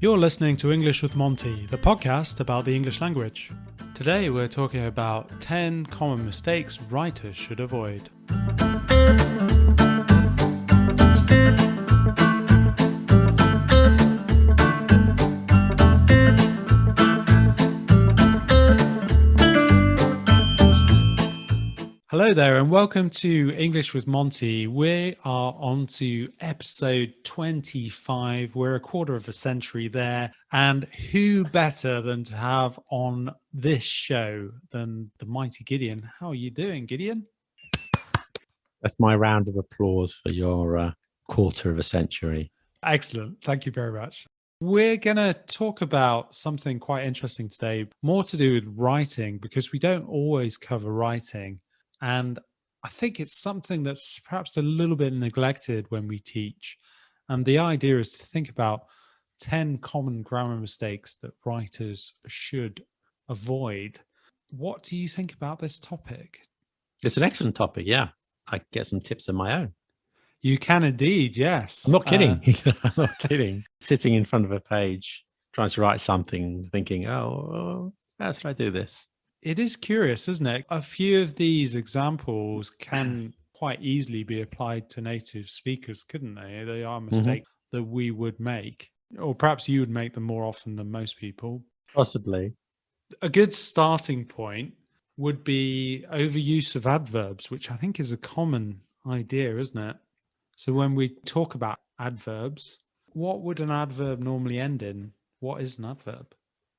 You're listening to English with Monty, the podcast about the English language. Today we're talking about 10 common mistakes writers should avoid. Hello there and welcome to English with Monty. We are on to episode 25. We're a quarter of a century there. And who better than to have on this show than the mighty Gideon? How are you doing, Gideon? That's my round of applause for your quarter of a century. Excellent. Thank you very much. We're going to talk about something quite interesting today, more to do with writing, because we don't always cover writing. And I think it's something that's perhaps a little bit neglected when we teach. And the idea is to think about 10 common grammar mistakes that writers should avoid. What do you think about this topic? It's an excellent topic, yeah. I get some tips of my own. You can indeed, yes. I'm not kidding. I'm not kidding. Sitting in front of a page, trying to write something, thinking, how should I do this? It is curious, isn't it? A few of these examples can quite easily be applied to native speakers, couldn't they? They are mistakes that we would make, or perhaps you would make them more often than most people. Possibly. A good starting point would be overuse of adverbs, which I think is a common idea, isn't it? So when we talk about adverbs, what would an adverb normally end in? What is an adverb?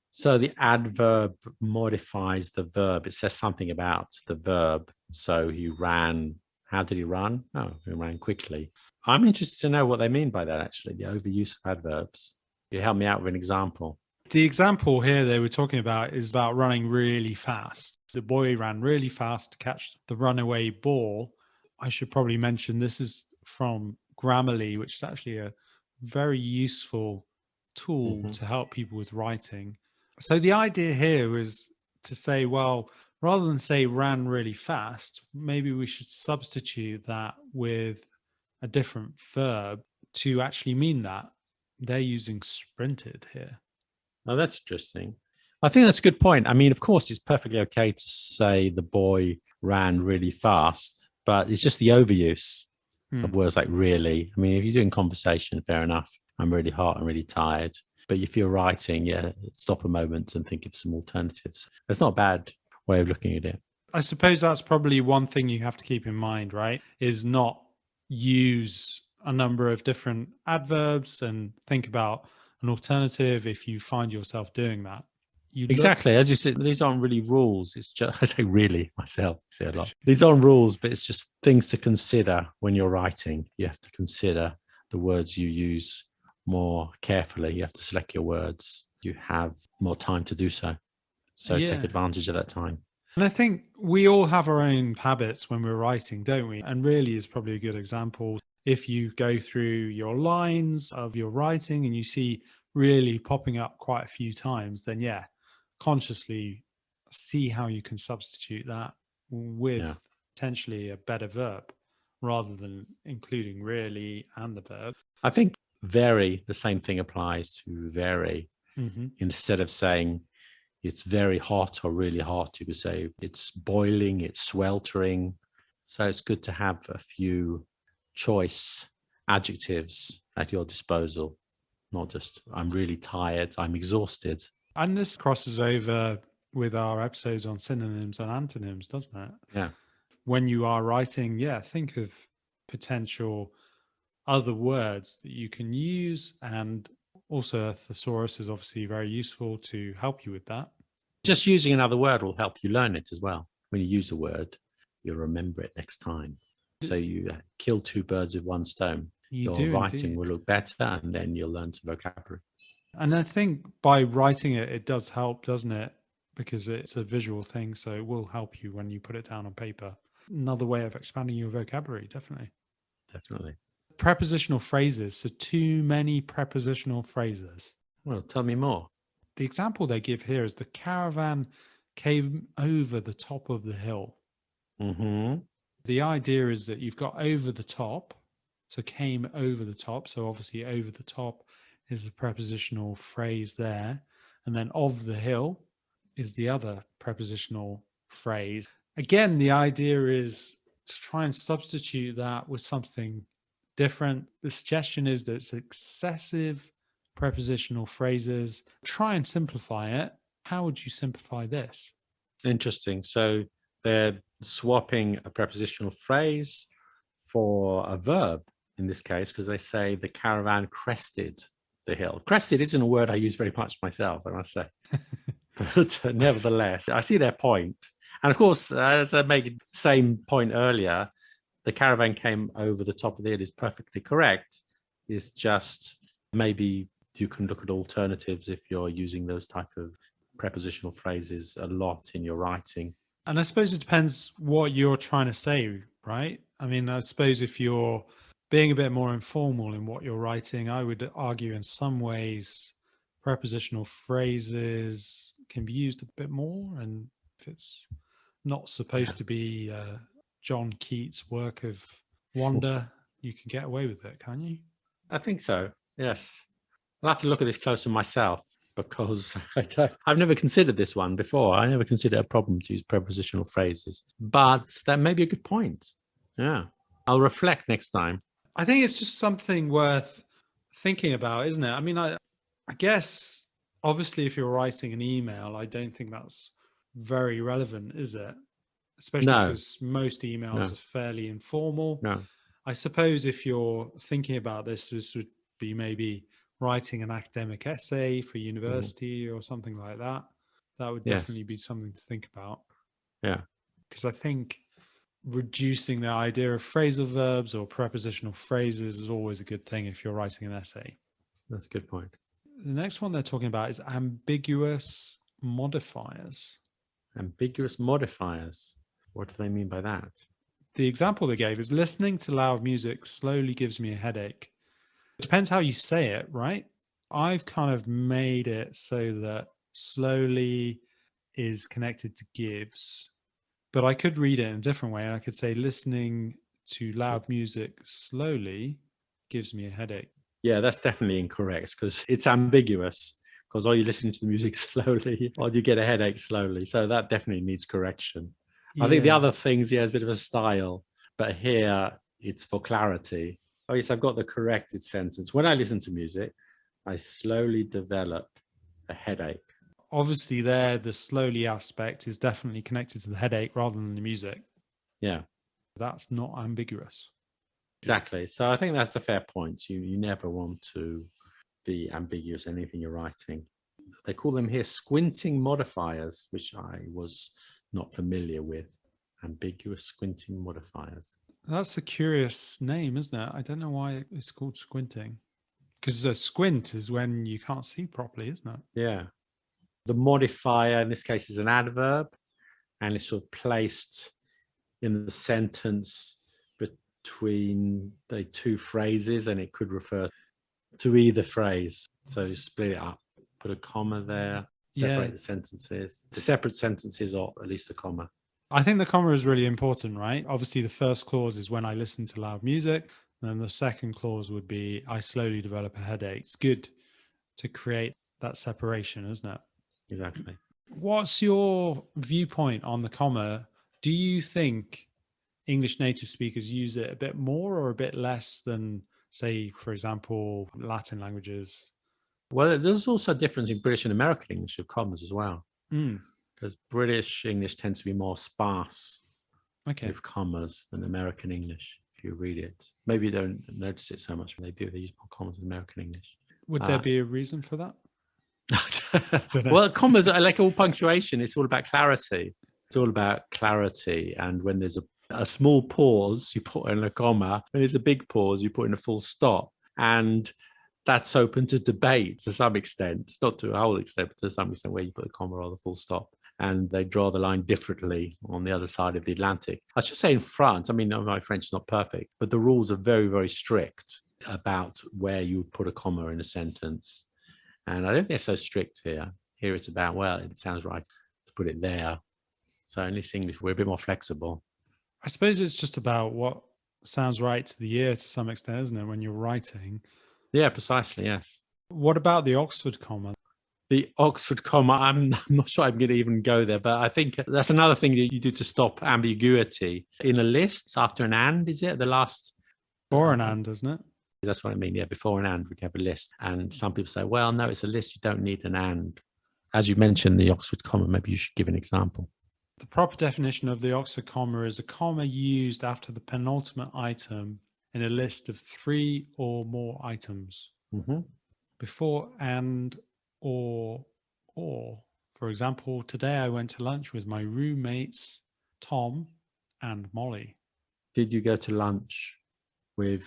So the adverb modifies the verb. It says something about the verb. So he ran. How did he run? Oh, he ran quickly. I'm interested to know what they mean by that, actually, the overuse of adverbs. You help me out with an example. The example here they were talking about is about running really fast. The boy ran really fast to catch the runaway ball. I should probably mention this is from Grammarly, which is actually a very useful tool to help people with writing. So the idea here is to say, well, rather than say ran really fast, maybe we should substitute that with a different verb to actually mean that. They're using sprinted here. Oh, that's interesting. I think that's a good point. I mean, of course, it's perfectly okay to say the boy ran really fast, but it's just the overuse of words like really. I mean, if you're doing conversation, fair enough. I'm really hot, I'm really tired. But if you're writing, stop a moment and think of some alternatives. That's not a bad way of looking at it. I suppose that's probably one thing you have to keep in mind, right? Is not use a number of different adverbs and think about an alternative if you find yourself doing that. Exactly. As you said, these aren't really rules. It's just, I say really myself, I say a lot. These aren't rules, but it's just things to consider when you're writing. You have to consider the words you use more carefully. You have to select your words. You have more time to do so. So take advantage of that time. And I think we all have our own habits when we're writing, don't we? And really is probably a good example. If you go through your lines of your writing and you see really popping up quite a few times, then consciously see how you can substitute that with potentially a better verb rather than including really and the verb. I think very, the same thing applies to very. Instead of saying it's very hot or really hot, you could say it's boiling, it's sweltering. So it's good to have a few choice adjectives at your disposal, not just I'm really tired, I'm exhausted. And this crosses over with our episodes on synonyms and antonyms, doesn't it? Yeah. When you are writing, think of potential other words that you can use, and also a thesaurus is obviously very useful to help you with that. Just using another word will help you learn it as well. When you use a word, you'll remember it next time. So you kill two birds with one stone. Your writing will look better, and then you'll learn some vocabulary. And I think by writing it, it does help, doesn't it? Because it's a visual thing, so it will help you when you put it down on paper. Another way of expanding your vocabulary, definitely. Definitely. Prepositional phrases. So too many prepositional phrases. Well, tell me more. The example they give here is the caravan came over the top of the hill. The idea is that you've got over the top, so came over the top. So obviously over the top is the prepositional phrase there. And then of the hill is the other prepositional phrase. Again, the idea is to try and substitute that with something different. The suggestion is that it's excessive prepositional phrases. Try and simplify it. How would you simplify this? Interesting. So they're swapping a prepositional phrase for a verb in this case, because they say the caravan crested the hill. Crested isn't a word I use very much myself, I must say. But nevertheless, I see their point. And of course, as I made the same point earlier, the caravan came over the top of the hill is perfectly correct. It's just maybe you can look at alternatives if you're using those type of prepositional phrases a lot in your writing. And I suppose it depends what you're trying to say, right? I mean, I suppose if you're being a bit more informal in what you're writing, I would argue in some ways prepositional phrases can be used a bit more. And if it's not supposed to be John Keats' work of wonder, you can get away with it, can you? I think so, yes. I'll have to look at this closer myself because I've never considered this one before. I never considered a problem to use prepositional phrases, but that may be a good point. Yeah, I'll reflect next time. I think it's just something worth thinking about, isn't it? I mean, I guess obviously if you're writing an email, I don't think that's very relevant, is it? Especially because most emails are fairly informal. No. I suppose if you're thinking about this would be maybe writing an academic essay for university or something like that. That would definitely be something to think about. Yeah. Because I think reducing the idea of phrasal verbs or prepositional phrases is always a good thing if you're writing an essay. That's a good point. The next one they're talking about is ambiguous modifiers. Ambiguous modifiers. What do they mean by that? The example they gave is listening to loud music slowly gives me a headache. It depends how you say it, right? I've kind of made it so that slowly is connected to gives, but I could read it in a different way. And I could say listening to loud music slowly gives me a headache. Yeah, that's definitely incorrect because it's ambiguous. Because are you listening to the music slowly or do you get a headache slowly? So that definitely needs correction. I think the other things, it's a bit of a style, but here it's for clarity. Oh, yes, I've got the corrected sentence. When I listen to music, I slowly develop a headache. Obviously, there, the slowly aspect is definitely connected to the headache rather than the music. Yeah. That's not ambiguous. Exactly. So I think that's a fair point. You never want to be ambiguous in anything you're writing. They call them here squinting modifiers, which I was not familiar with. Ambiguous squinting modifiers. That's a curious name, isn't it? I don't know why it's called squinting. Because a squint is when you can't see properly, isn't it? Yeah. The modifier in this case is an adverb, and it's sort of placed in the sentence between the two phrases, and it could refer to either phrase. So split it up, put a comma there, separate the sentences to separate sentences, or at least a comma. I think the comma is really important, right? Obviously, the first clause is when I listen to loud music. And then the second clause would be I slowly develop a headache. It's good to create that separation, isn't it? Exactly. What's your viewpoint on the comma? Do you think English native speakers use it a bit more or a bit less than, say, for example, Latin languages? Well, there's also a difference in British and American English of commas as well. Because British English tends to be more sparse with commas than American English. If you read it, maybe you don't notice it so much when they do. They use more commas in American English. Would there be a reason for that? Well, commas are like all punctuation. It's all about clarity. It's all about clarity. And when there's a small pause, you put in a comma. When there's a big pause, you put in a full stop. And that's open to debate to some extent, not to a whole extent, but to some extent where you put a comma or the full stop. And they draw the line differently on the other side of the Atlantic. I should say in France, I mean, my French is not perfect, but the rules are very, very strict about where you would put a comma in a sentence. And I don't think they're so strict here. Here it's about, well, it sounds right to put it there. So in this English, we're a bit more flexible. I suppose it's just about what sounds right to the ear to some extent, isn't it, when you're writing? Yeah, precisely, yes. What about the Oxford comma? The Oxford comma, I'm not sure I'm going to even go there, but I think that's another thing that you do to stop ambiguity. In a list, it's after an and, is it? The last. Or an and, isn't it? That's what I mean. Yeah, before an and, we have a list. And some people say, well, no, it's a list. You don't need an and. As you mentioned, the Oxford comma, maybe you should give an example. The proper definition of the Oxford comma is a comma used after the penultimate item in a list of 3 or more items. Mm-hmm. Before and or. For example, today I went to lunch with my roommates, Tom and Molly. Did you go to lunch with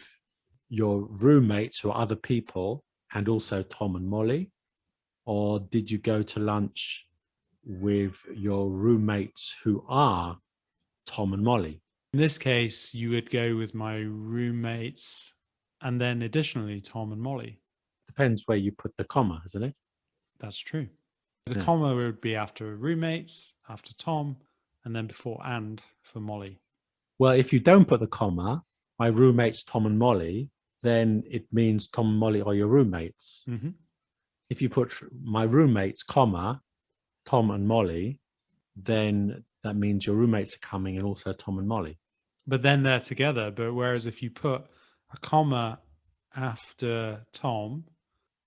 your roommates who are other people and also Tom and Molly? Or did you go to lunch with your roommates who are Tom and Molly? In this case, you would go with my roommates and then additionally Tom and Molly. Depends where you put the comma, isn't it? That's true. The comma would be after roommates, after Tom, and then before and for Molly. Well, if you don't put the comma, my roommates Tom and Molly, then it means Tom and Molly are your roommates. Mm-hmm. If you put my roommates, comma, Tom and Molly, then that means your roommates are coming and also Tom and Molly. But then they're together. But whereas if you put a comma after Tom,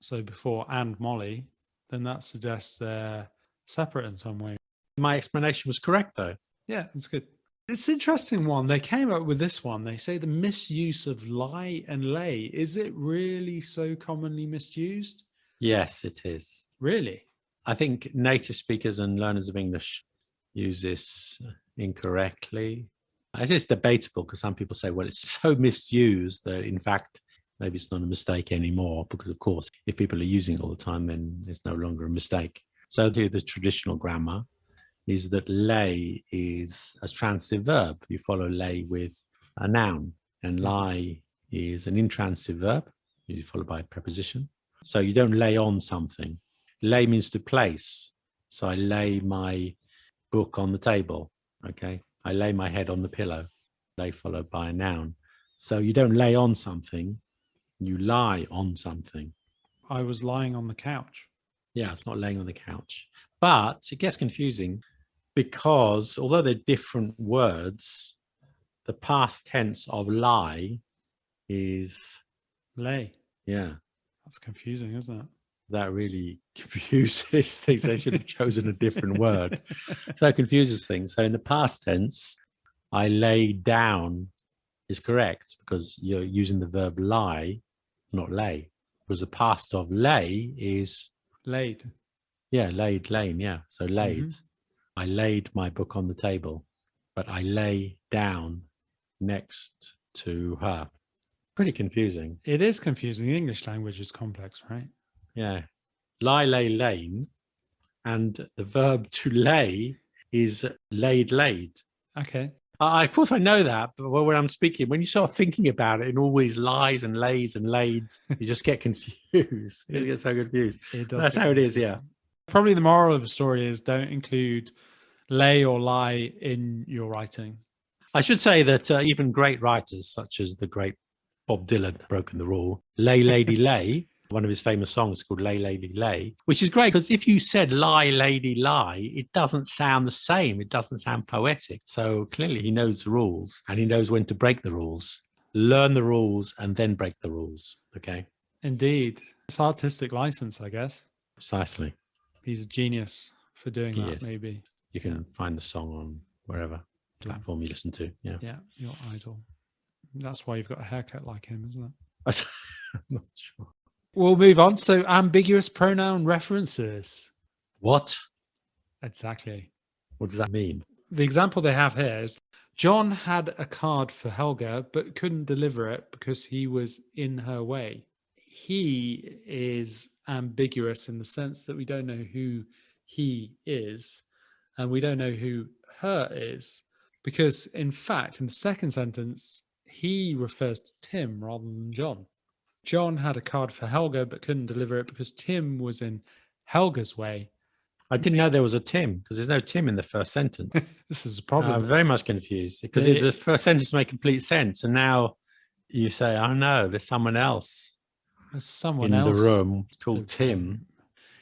so before and Molly, then that suggests they're separate in some way. My explanation was correct, though. Yeah, that's good. It's an interesting one. They came up with this one. They say the misuse of lie and lay. Is it really so commonly misused? Yes, it is. Really? I think native speakers and learners of English use this incorrectly. It is debatable because some people say, well, it's so misused that in fact, maybe it's not a mistake anymore because, of course, if people are using it all the time, then it's no longer a mistake. So the traditional grammar is that lay is a transitive verb. You follow lay with a noun, and lie is an intransitive verb, usually followed by a preposition. So you don't lay on something. Lay means to place. So I lay my book on the table, okay? I lay my head on the pillow, lay followed by a noun. So you don't lay on something, you lie on something. I was lying on the couch. Yeah, it's not laying on the couch. But it gets confusing because although they're different words, the past tense of lie is lay. Yeah. That's confusing, isn't it? That really confuses things. They should have chosen a different word. So it confuses things. So in the past tense, I lay down is correct because you're using the verb lie, not lay. Because the past of lay is laid. Yeah, laid, lain. Yeah. So laid. Mm-hmm. I laid my book on the table, but I lay down next to her. Pretty confusing. It is confusing. The English language is complex, right? Yeah. Lie, lay, lain. And the verb to lay is laid, laid. Okay. Of course, I know that, but when I'm speaking, when you start thinking about it in all these lies and lays and laids, you just get confused. You get so confused. That's how it is, yeah. Probably the moral of the story is don't include lay or lie in your writing. I should say that even great writers, such as the great Bob Dylan, broken the rule. Lay, lady, lay. One of his famous songs called Lay, Lady, Lay, which is great because if you said lie, lady, lie, it doesn't sound the same. It doesn't sound poetic. So clearly he knows the rules and he knows when to break the rules. Learn the rules and then break the rules. Okay. Indeed. It's artistic license, I guess. Precisely. He's a genius for doing that, maybe. You can find the song on wherever platform you listen to. Yeah. Yeah, your idol. That's why you've got a haircut like him, isn't it? I'm not sure. We'll move on. So ambiguous pronoun references. What? Exactly. What does that mean? The example they have here is John had a card for Helga, but couldn't deliver it because he was in her way. He is ambiguous in the sense that we don't know who he is and we don't know who her is. Because in fact, in the second sentence, he refers to Tim rather than John. John had a card for Helga, but couldn't deliver it because Tim was in Helga's way. I didn't know there was a Tim because there's no Tim in the first sentence. This is a problem. I'm very much confused because the first sentence made complete sense. And now you say, oh no, there's someone else. There's someone in the else room called lives in the Tim. room.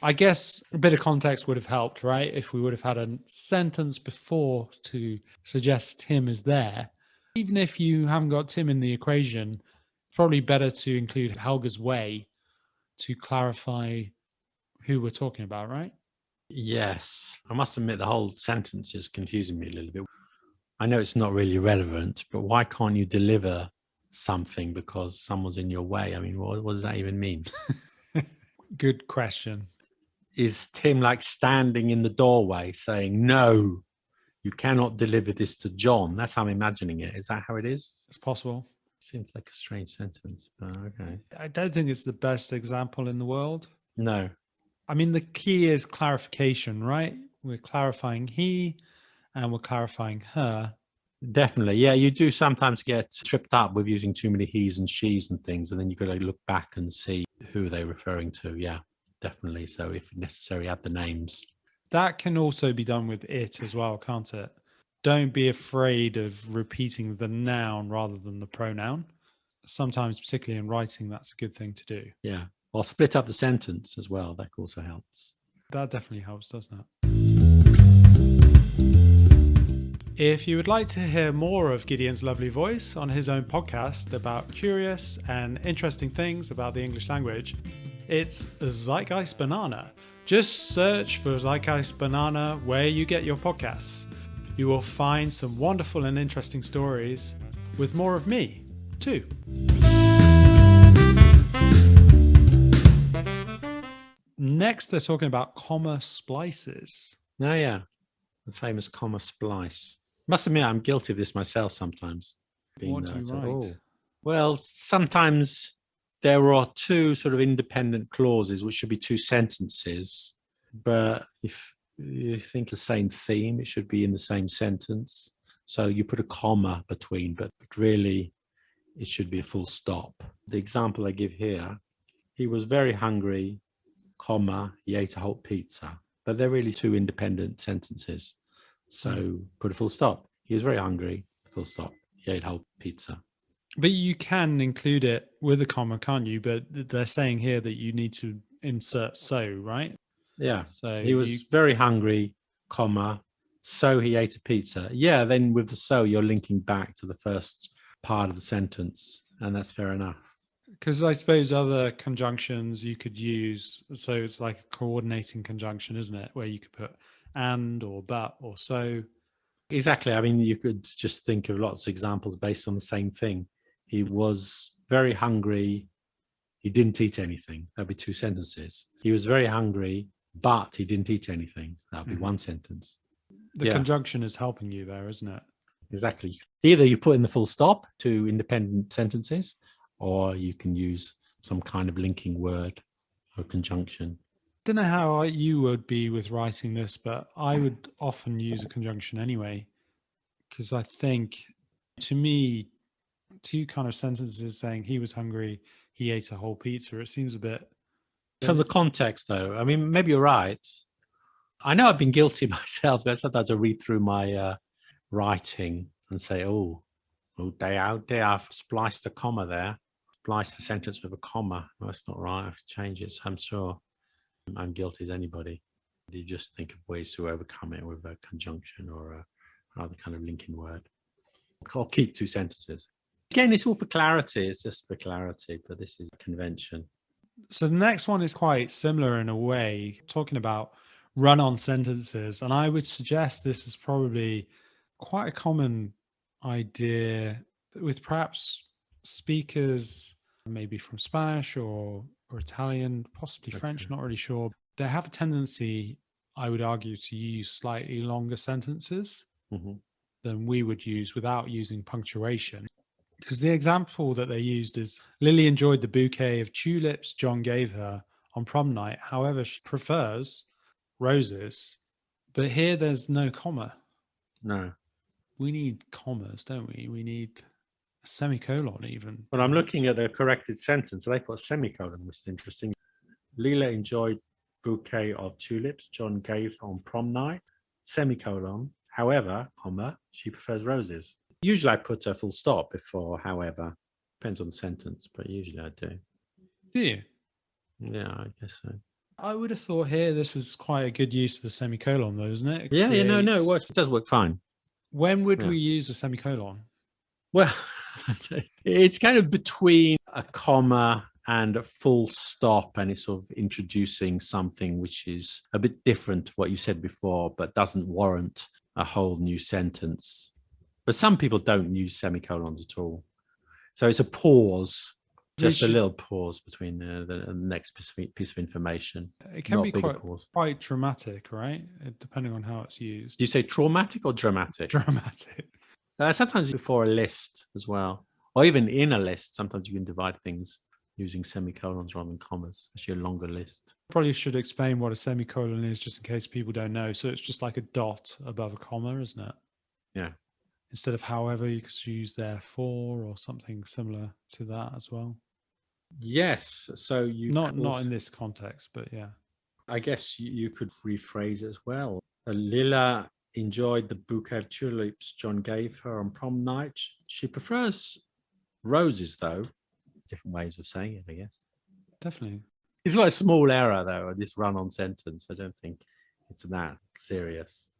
I guess a bit of context would have helped, right? If we would have had a sentence before to suggest Tim is there. Even if you haven't got Tim in the equation, it's probably better to include Helga's way to clarify who we're talking about, right? Yes, I must admit the whole sentence is confusing me a little bit. I know it's not really relevant, but why can't you deliver something because someone's in your way? I mean, what does that even mean? Good question. Is Tim like standing in the doorway saying, no, you cannot deliver this to John? That's how I'm imagining it. Is that how it is? It's possible. Seems like a strange sentence, but okay. I don't think it's the best example in the world. No. I mean, the key is clarification, right? We're clarifying he and we're clarifying her. Definitely. Yeah, you do sometimes get tripped up with using too many he's and she's and things, and then you've got to look back and see who they're referring to. Yeah, definitely. So if necessary, add the names. That can also be done with it as well, can't it? Don't be afraid of repeating the noun rather than the pronoun. Sometimes, particularly in writing, that's a good thing to do. Yeah. Or split up the sentence as well. That also helps. That definitely helps, doesn't it? If you would like to hear more of Gideon's lovely voice on his own podcast about curious and interesting things about the English language, it's Zeitgeist Banana. Just search for Zeitgeist Banana where you get your podcasts. You will find some wonderful and interesting stories with more of me, too. Next, they're talking about comma splices. Oh, yeah. The famous comma splice. Must admit, I'm guilty of this myself sometimes. What do you write? Well, sometimes there are two sort of independent clauses, which should be two sentences. But if you think the same theme, it should be in the same sentence. So you put a comma between, but really it should be a full stop. The example I give here, he was very hungry, comma, he ate a whole pizza. But they're really two independent sentences. So put a full stop. He was very hungry, full stop. He ate a whole pizza. But you can include it with a comma, can't you? But they're saying here that you need to insert so, right? Yeah. So he was very hungry, comma, so he ate a pizza. Yeah, then with the so, you're linking back to the first part of the sentence, and that's fair enough. Because I suppose other conjunctions you could use, so it's like a coordinating conjunction, isn't it? Where you could put and or but or so. Exactly. I mean, you could just think of lots of examples based on the same thing. He was very hungry. He didn't eat anything. That'd be two sentences. He was very hungry, but he didn't eat anything. That'd be one sentence. The conjunction is helping you there, isn't it? Exactly. Either you put in the full stop, two independent sentences, or you can use some kind of linking word or conjunction. I don't know how you would be with writing this, but I would often use a conjunction anyway, because I think, to me, two kind of sentences saying he was hungry, he ate a whole pizza, it seems a bit... From the context, though, I mean, maybe you're right. I know I've been guilty myself, but sometimes I read through my writing and say, oh, they I've spliced a comma there. Splice the sentence with a comma. Well, that's not right. I have to change it. So I'm sure I'm guilty as anybody. You just think of ways to overcome it with a conjunction or another kind of linking word. Or keep two sentences. Again, it's all for clarity. It's just for clarity, but this is a convention. So the next one is quite similar in a way, talking about run-on sentences. And I would suggest this is probably quite a common idea with perhaps speakers, maybe from Spanish or Italian, possibly French, not really sure. They have a tendency, I would argue, to use slightly longer sentences than we would use without using punctuation. Because the example that they used is Lily enjoyed the bouquet of tulips John gave her on prom night. However, she prefers roses. But here there's no comma. No. We need commas, don't we? We need a semicolon even. But I'm looking at the corrected sentence. They put a semicolon, which is interesting. Lila enjoyed bouquet of tulips John gave on prom night. Semicolon. However, comma, she prefers roses. Usually I put a full stop before however. Depends on the sentence, but usually I do. Do you? Yeah, I guess so. I would have thought here this is quite a good use of the semicolon, though, isn't it? Yeah, no, it works. It does work fine. When would Yeah. we use a semicolon? Well, it's kind of between a comma and a full stop, and it's sort of introducing something which is a bit different to what you said before, but doesn't warrant a whole new sentence. But some people don't use semicolons at all. So it's a pause, just a little pause between the next piece of information. It can be quite dramatic, right? Depending on how it's used. Do you say traumatic or dramatic? Dramatic. Sometimes before a list as well, or even in a list. Sometimes you can divide things using semicolons rather than commas, actually a longer list. Probably should explain what a semicolon is just in case people don't know. So it's just like a dot above a comma, isn't it? Yeah. Instead of however, you could use therefore or something similar to that as well. Yes. So you not in this context, but yeah. I guess you could rephrase it as well. Lila enjoyed the bouquet of tulips John gave her on prom night. She prefers roses, though. Different ways of saying it, I guess. Definitely. It's got a small error, though, this run-on sentence. I don't think it's that serious.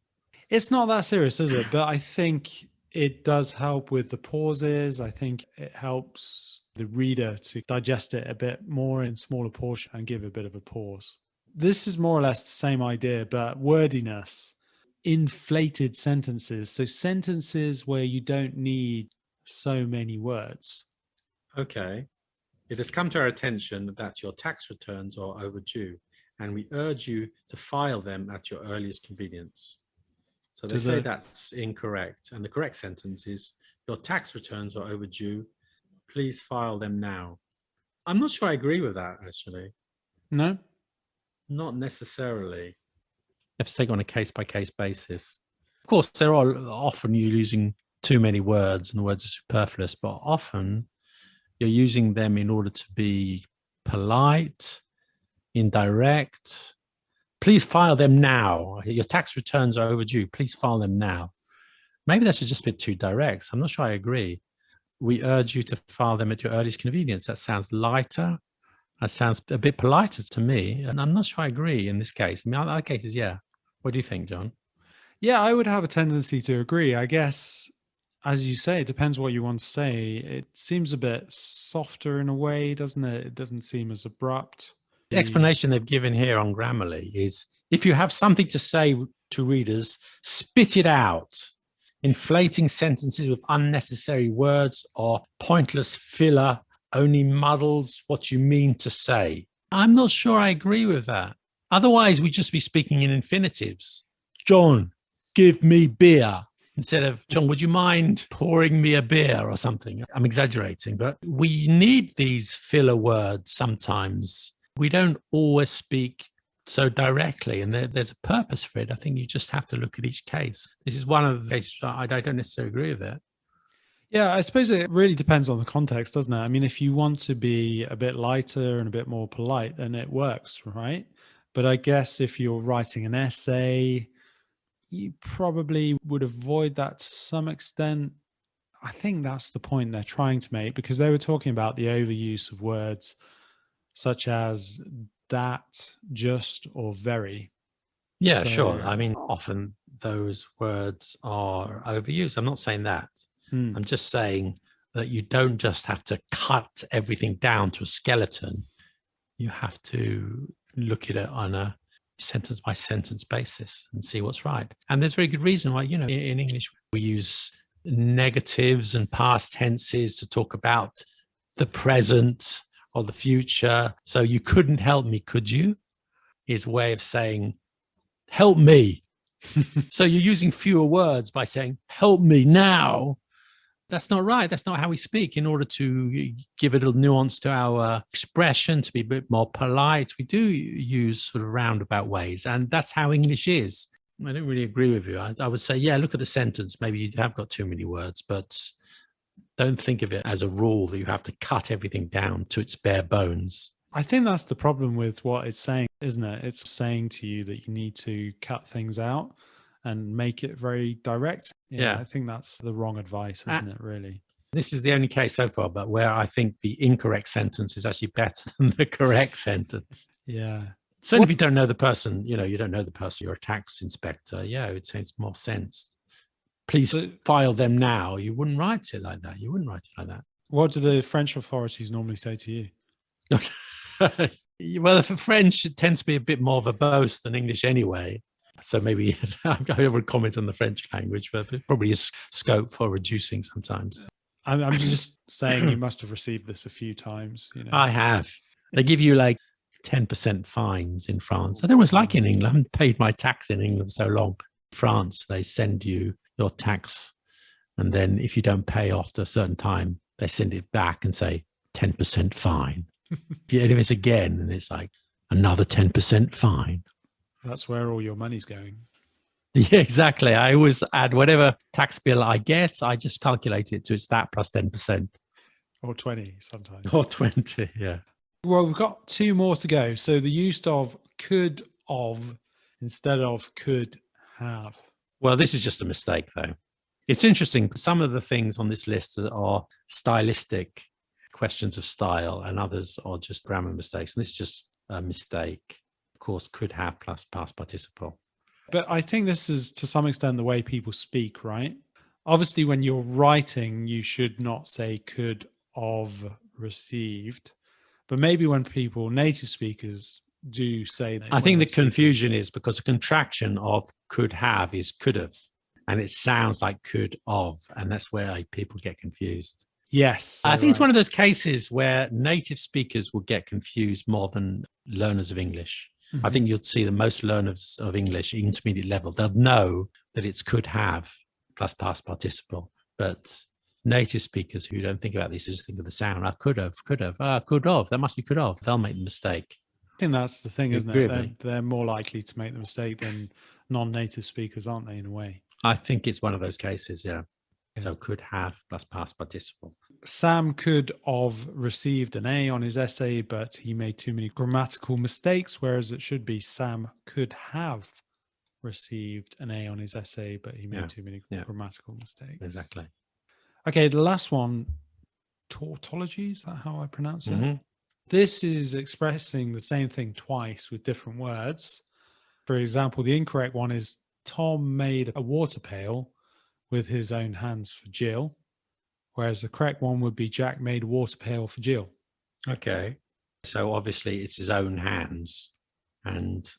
It's not that serious, is it? But I think it does help with the pauses. I think it helps the reader to digest it a bit more in smaller portion and give a bit of a pause. This is more or less the same idea, but wordiness, inflated sentences. So sentences where you don't need so many words. Okay. It has come to our attention that your tax returns are overdue, and we urge you to file them at your earliest convenience. So they say that's incorrect. And the correct sentence is, your tax returns are overdue. Please file them now. I'm not sure I agree with that, actually. No? Not necessarily. You have to take on a case-by-case basis. Of course, there are often you're using too many words and the words are superfluous, but often you're using them in order to be polite, indirect. Please file them now. Your tax returns are overdue. Please file them now. Maybe that's just a bit too direct. I'm not sure I agree. We urge you to file them at your earliest convenience. That sounds lighter. That sounds a bit politer to me. And I'm not sure I agree in this case. I mean, other cases, yeah. What do you think, John? Yeah, I would have a tendency to agree. I guess, as you say, it depends what you want to say. It seems a bit softer in a way, doesn't it? It doesn't seem as abrupt. The explanation they've given here on Grammarly is, if you have something to say to readers, spit it out. Inflating sentences with unnecessary words or pointless filler only muddles what you mean to say. I'm not sure I agree with that. Otherwise, we'd just be speaking in infinitives. John, give me beer. Instead of, John, would you mind pouring me a beer or something? I'm exaggerating, but we need these filler words sometimes. We don't always speak so directly, and there's a purpose for it. I think you just have to look at each case. This is one of the cases I don't necessarily agree with it. Yeah, I suppose it really depends on the context, doesn't it? I mean, if you want to be a bit lighter and a bit more polite, then it works, right? But I guess if you're writing an essay, you probably would avoid that to some extent. I think that's the point they're trying to make, because they were talking about the overuse of words such as that, just, or very. Yeah, sure. I mean, often those words are overused. I'm not saying that. I'm just saying that you don't just have to cut everything down to a skeleton. You have to look at it on a sentence by sentence basis and see what's right. And there's very good reason why, in English, we use negatives and past tenses to talk about the present or the future. So you couldn't help me, could you? Is a way of saying, help me. So you're using fewer words by saying, help me now. That's not right. That's not how we speak. In order to give a little nuance to our expression, to be a bit more polite, we do use sort of roundabout ways. And that's how English is. I don't really agree with you. I would say, yeah, look at the sentence. Maybe you have got too many words, but don't think of it as a rule that you have to cut everything down to its bare bones. I think that's the problem with what it's saying, isn't it? It's saying to you that you need to cut things out and make it very direct. Yeah, I think that's the wrong advice, isn't it, really? This is the only case so far, but where I think the incorrect sentence is actually better than the correct sentence. Yeah. Certainly, if you don't know the person, you don't know the person, you're a tax inspector. Yeah, it makes more sense. Please file them now. You wouldn't write it like that. What do the French authorities normally say to you? Well, if French, it tends to be a bit more verbose than English anyway. So maybe I would comment on the French language, but there probably is scope for reducing sometimes. I'm just saying you must have received this a few times. I have. They give you like 10% fines in France. I don't know what it's like in England. I haven't paid my tax in England for so long. France, they send you your tax. And then if you don't pay after a certain time, they send it back and say 10% fine. If it's again, and it's like another 10% fine. That's where all your money's going. Yeah, exactly. I always add whatever tax bill I get, I just calculate it to it's that plus 10%. Or 20 sometimes. Or 20, yeah. Well, we've got 2 more to go. So the use of could of instead of could have. Well, this is just a mistake, though. It's interesting. Some of the things on this list are stylistic questions of style, and others are just grammar mistakes. And this is just a mistake. Of course, could have plus past participle. But I think this is to some extent the way people speak, right? Obviously, when you're writing, you should not say could of received. But maybe when native speakers do say that. I think the confusion is because the contraction of could have is could have. And it sounds like could of. And that's where people get confused. Yes. I think it's one of those cases where native speakers will get confused more than learners of English. I think you'll see that most learners of English, intermediate level, they'll know that it's could have plus past participle. But native speakers who don't think about this, just think of the sound. Could have, could of. That must be could of. They'll make the mistake. I think that's the thing, isn't it? They're more likely to make the mistake than non-native speakers, aren't they, in a way? I think it's one of those cases, yeah. So could have plus past participle. Sam could have received an A on his essay, but he made too many grammatical mistakes, whereas it should be Sam could have received an A on his essay, but he made too many grammatical mistakes. Exactly. Okay, the last one, tautology, is that how I pronounce it? This is expressing the same thing twice with different words. For example, the incorrect one is Tom made a water pail with his own hands for Jill, whereas the correct one would be Jack made a water pail for Jill. Okay. So obviously it's his own hands, and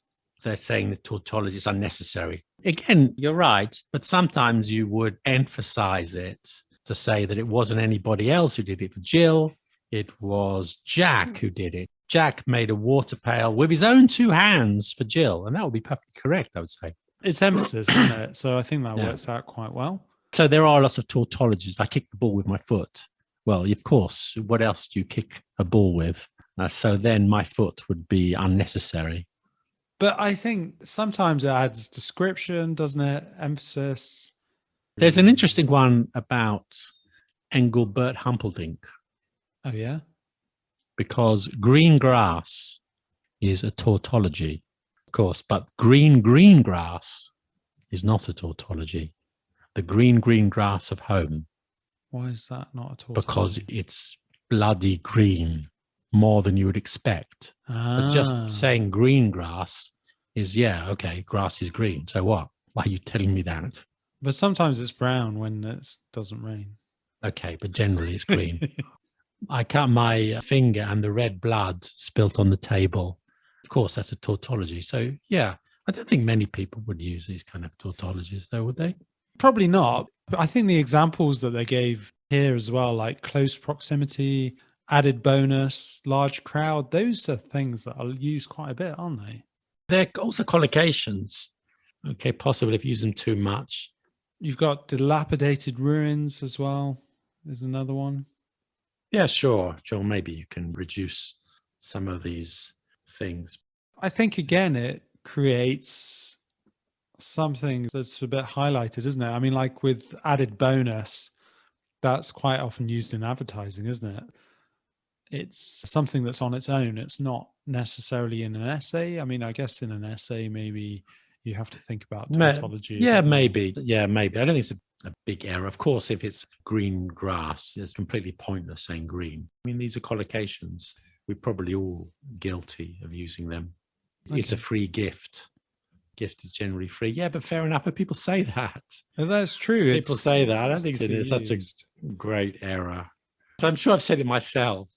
they're saying the tautology is unnecessary. Again, you're right, but sometimes you would emphasize it to say that it wasn't anybody else who did it for Jill. It was Jack who did it. Jack made a water pail with his own 2 hands for Jill, and that would be perfectly correct, I would say. It's emphasis, isn't it? So I think that works out quite well. So there are lots of tautologies. I kick the ball with my foot. Well, of course, what else do you kick a ball with? So then my foot would be unnecessary. But I think sometimes it adds description, doesn't it? Emphasis. There's an interesting one about Engelbert Humperdinck. Oh, yeah? Because green grass is a tautology, of course, but green grass is not a tautology. The green grass of home. Why is that not a tautology? Because it's bloody green, more than you would expect. But just saying green grass is, grass is green. So what? Why are you telling me that? But sometimes it's brown when it doesn't rain. Okay, but generally it's green. I cut my finger and the red blood spilt on the table. Of course, that's a tautology. So, yeah, I don't think many people would use these kind of tautologies, though, would they? Probably not. But I think the examples that they gave here as well, like close proximity, added bonus, large crowd, those are things that are used quite a bit, aren't they? They're also collocations. Okay, possibly if you use them too much. You've got dilapidated ruins as well. There's another one. Yeah, sure. Maybe you can reduce some of these things. I think, again, it creates something that's a bit highlighted, isn't it? I mean, like with added bonus, that's quite often used in advertising, isn't it? It's something that's on its own. It's not necessarily in an essay. I mean, I guess in an essay, maybe you have to think about tautology. Yeah, maybe. I don't think it's a big error. Of course, if it's green grass, it's completely pointless saying green. I mean, these are collocations. We're probably all guilty of using them. Okay. It's a free gift. Gift is generally free. Yeah, but fair enough. But people say that. Well, that's true. People say that. I don't think it's such a great error. So I'm sure I've said it myself.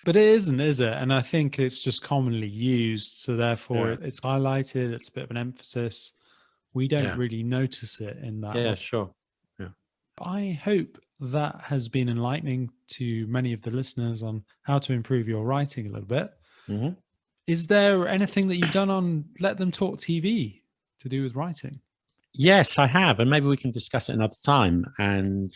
But it isn't, is it? And I think it's just commonly used. So therefore, it's highlighted. It's a bit of an emphasis. We don't really notice it in that. Yeah, sure. Yeah. I hope that has been enlightening to many of the listeners on how to improve your writing a little bit. Mm-hmm. Is there anything that you've done on Let Them Talk TV to do with writing? Yes, I have. And maybe we can discuss it another time. And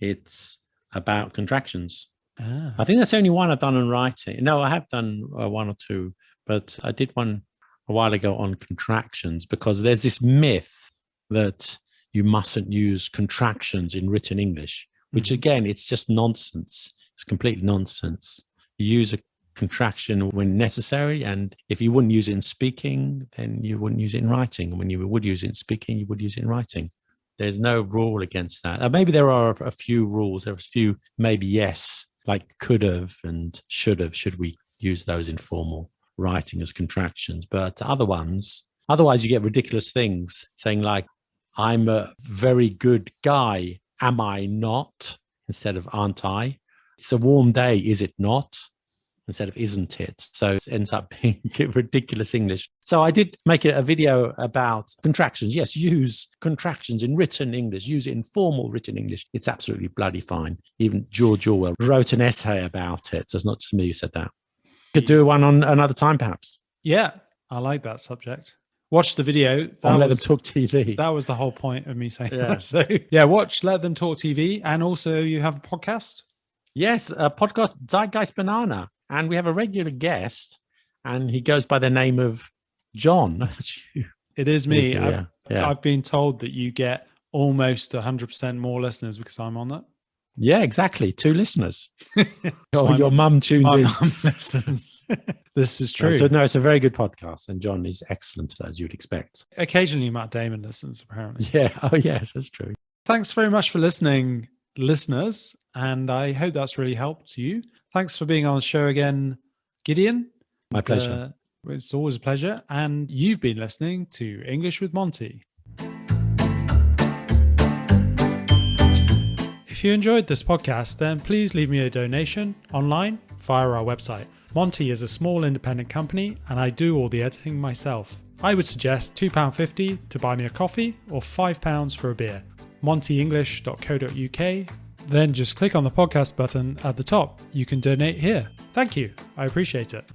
it's about contractions. I think that's the only one I've done on writing. No, I have done one or two, but I did one a while ago on contractions, because there's this myth that you mustn't use contractions in written English, which again, it's just nonsense. It's complete nonsense. You use a contraction when necessary, and if you wouldn't use it in speaking, then you wouldn't use it in writing. When you would use it in speaking, you would use it in writing. There's no rule against that. Maybe there are a few rules. There's a few, maybe yes, like could have and should have. Should we use those in formal writing as contractions? But otherwise you get ridiculous things saying like, I'm a very good guy, am I not? Instead of aren't I? It's a warm day, is it not? Instead of isn't it? So it ends up being ridiculous English. So I did make a video about contractions. Yes, use contractions in written English. Use it in formal written English. It's absolutely bloody fine. Even George Orwell wrote an essay about it. So it's not just me who said that. Could do one on another time, perhaps. Yeah, I like that subject. Watch the video. Let Them Talk TV. That was the whole point of me saying that. So watch Let Them Talk TV. And also you have a podcast? Yes, a podcast, Zeitgeist Banana. And we have a regular guest, and he goes by the name of John. It is me. Yeah. I've been told that you get almost 100% more listeners because I'm on that. Yeah, exactly. 2 listeners. Your mum tunes in. My mum listens. This is true. So it's a very good podcast, and John is excellent, as you'd expect. Occasionally, Matt Damon listens, apparently. Yeah. Oh, yes, that's true. Thanks very much for listening, listeners, and I hope that's really helped you. Thanks for being on the show again, Gideon. My pleasure. It's always a pleasure. And you've been listening to English with Monty. If you enjoyed this podcast, then please leave me a donation online via our website. Monty is a small independent company, and I do all the editing myself. I would suggest £2.50 to buy me a coffee or £5 for a beer. montyenglish.co.uk. Then just click on the podcast button at the top. You can donate here. Thank you. I appreciate it.